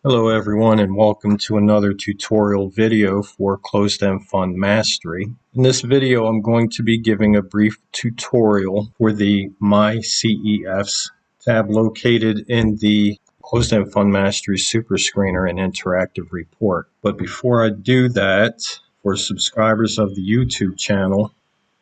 Hello everyone, and welcome to another tutorial video for closed-end fund mastery. In this video I'm going to be giving a brief tutorial for the myCEFs tab located in the closed-end fund mastery super screener and interactive report. But before I do that, for subscribers of the YouTube channel,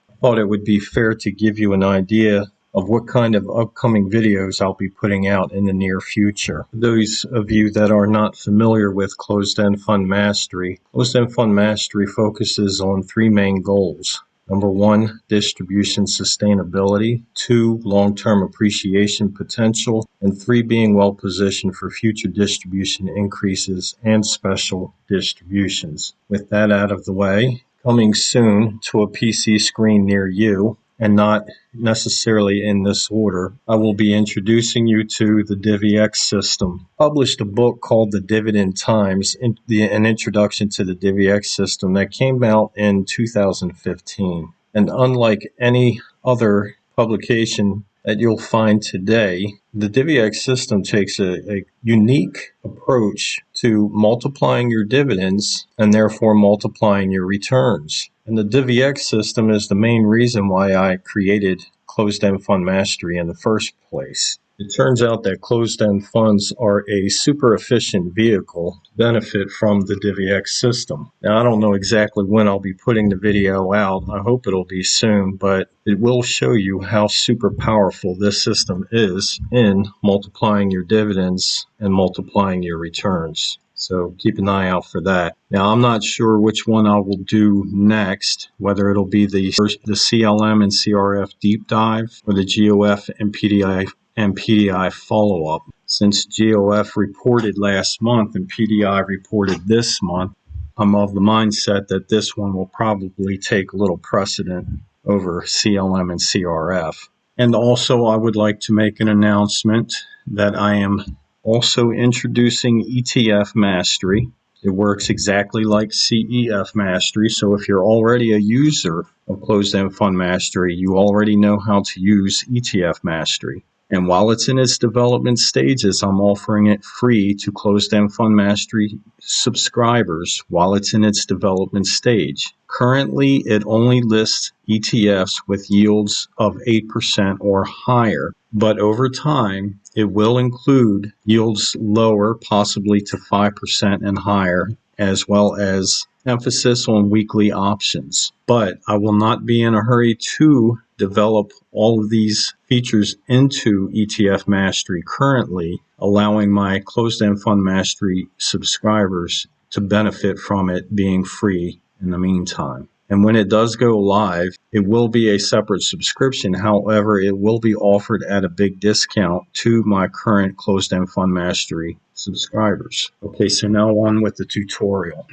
I thought it would be fair to give you an idea of what kind of upcoming videos I'll be putting out in the near future. For those of you that are not familiar with closed-end fund mastery focuses on three main goals. Number one, distribution sustainability. Two, long-term appreciation potential. And three, being well positioned for future distribution increases and special distributions. With that out of the way, coming soon to a PC screen near you, and not necessarily in this order, I will be introducing you to the DivvyX system. I published a book called TheDividendTimes, an introduction to the DivvyX system that came out in 2015. And unlike any other publication that you'll find today, the DivvyX system takes a unique approach to multiplying your dividends and therefore multiplying your returns. And the DivvyX system is the main reason why I created closed-end fund mastery in the first place. It turns out that closed-end funds are a super efficient vehicle to benefit from the DivvyX system. Now, I don't know exactly when I'll be putting the video out. I hope it'll be soon, but it will show you how super powerful this system is in multiplying your dividends and multiplying your returns. So keep an eye out for that. Now, I'm not sure which one I will do next, whether it'll be the CLM and CRF deep dive or the GOF and PDI follow-up. Since GOF reported last month and PDI reported this month, I'm of the mindset that this one will probably take a little precedent over CLM and CRF. And also, I would like to make an announcement that I am also introducing ETF Mastery. It works exactly like CEF Mastery, so if you're already a user of closed-end fund mastery, you already know how to use ETF Mastery. And while it's in its development stages, I'm offering it free to closed-end fund mastery subscribers while it's in its development stage. Currently, it only lists ETFs with yields of 8% or higher, but over time, it will include yields lower, possibly to 5% and higher, as well as emphasis on weekly options. But I will not be in a hurry to develop all of these features into ETF Mastery currently, allowing my closed-end fund mastery subscribers to benefit from it being free in the meantime. And when it does go live, it will be a separate subscription. However, it will be offered at a big discount to my current closed-end fund mastery subscribers. Okay, so now on with the tutorial.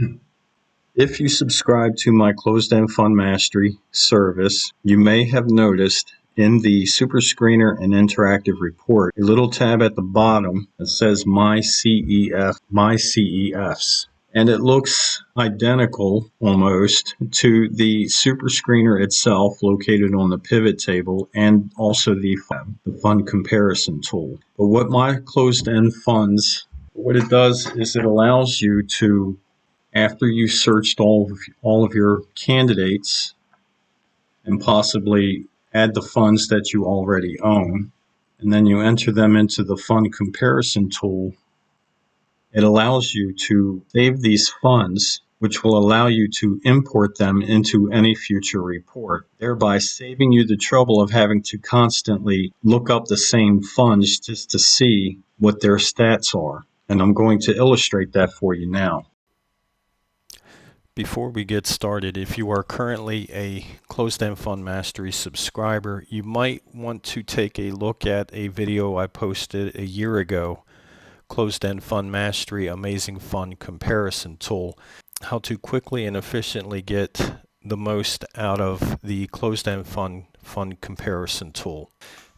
If you subscribe to my closed-end fund mastery service, you may have noticed in the super screener and interactive report a little tab at the bottom that says myCEFs. And it looks identical almost to the super screener itself located on the pivot table and also the fund comparison tool. But what my closed-end funds, what it does is it allows you to, after you searched all of your candidates and possibly add the funds that you already own, and then you enter them into the fund comparison tool, it allows you to save these funds, which will allow you to import them into any future report, thereby saving you the trouble of having to constantly look up the same funds just to see what their stats are. And I'm going to illustrate that for you now. Before we get started, if you are currently a closed-end fund mastery subscriber, you might want to take a look at a video I posted a year ago, Closed-End Fund Mastery Amazing Fund Comparison Tool, how to quickly and efficiently get the most out of the closed-end fund comparison tool.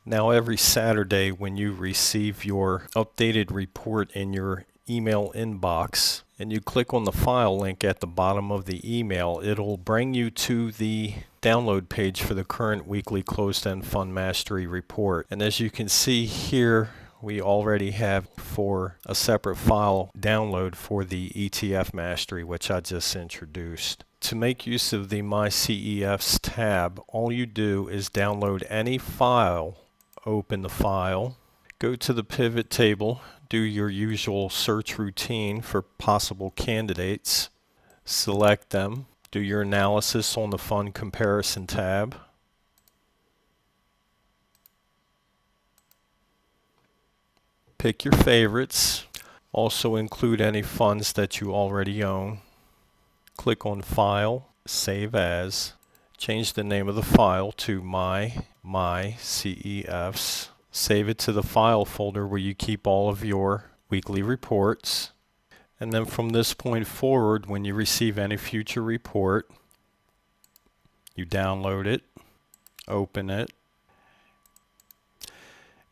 Now, every Saturday when you receive your updated report in your email inbox and you click on the file link at the bottom of the email, it'll bring you to the download page for the current weekly closed-end fund mastery report. And as you can see here, we already have for a separate file download for the ETF Mastery, which I just introduced. To make use of the myCEFs tab, all you do is download any file, open the file, go to the pivot table, do your usual search routine for possible candidates, select them, do your analysis on the Fund Comparison tab, pick your favorites, also include any funds that you already own, click on File, Save As, change the name of the file to myCEFs, save it to the file folder where you keep all of your weekly reports, and then from this point forward, when you receive any future report, you download it, open it,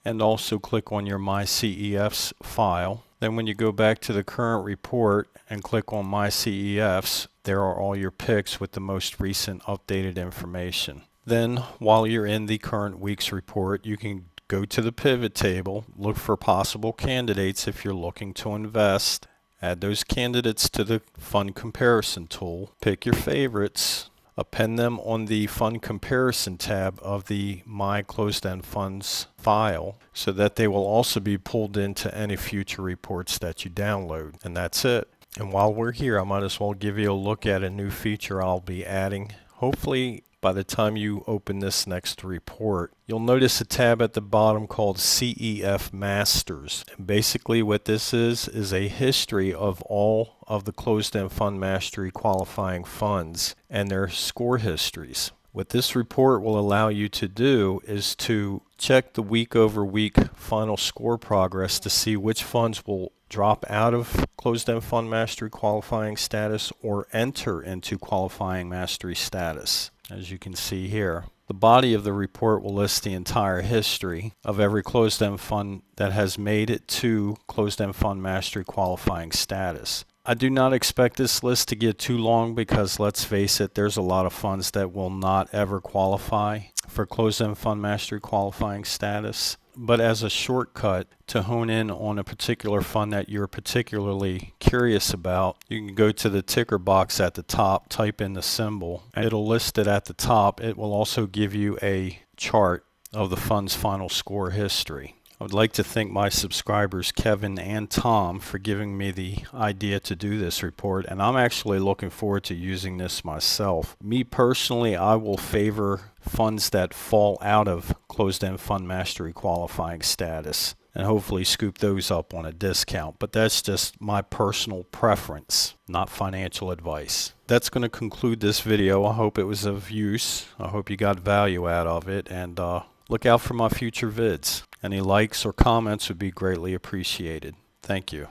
and also click on your myCEFs file. Then when you go back to the current report and click on myCEFs, there are all your picks with the most recent updated information. Then while you're in the current week's report, you can go to the pivot table, look for possible candidates if you're looking to invest, add those candidates to the fund comparison tool, pick your favorites, append them on the Fund Comparison tab of the My Closed End Funds file so that they will also be pulled into any future reports that you download. And that's it. And while we're here, I might as well give you a look at a new feature I'll be adding. Hopefully by the time you open this next report, you'll notice a tab at the bottom called CEF Masters. And basically what this is a history of all of the closed-end fund mastery qualifying funds and their score histories. What this report will allow you to do is to check the week over week final score progress to see which funds will drop out of closed-end fund mastery qualifying status or enter into qualifying mastery status. As you can see here, the body of the report will list the entire history of every closed-end fund that has made it to closed-end fund mastery qualifying status. I do not expect this list to get too long because let's face it, there's a lot of funds that will not ever qualify for closed-end fund mastery qualifying status. But as a shortcut to hone in on a particular fund that you're particularly curious about, you can go to the ticker box at the top, type in the symbol, and it'll list it at the top. It will also give you a chart of the fund's final score history. I would like to thank my subscribers Kevin and Tom for giving me the idea to do this report, and I'm actually looking forward to using this myself. Me personally, I will favor funds that fall out of closed-end fund mastery qualifying status and hopefully scoop those up on a discount, but that's just my personal preference, not financial advice. That's going to conclude this video. I hope it was of use. I hope you got value out of it, and look out for my future vids. Any likes or comments would be greatly appreciated. Thank you.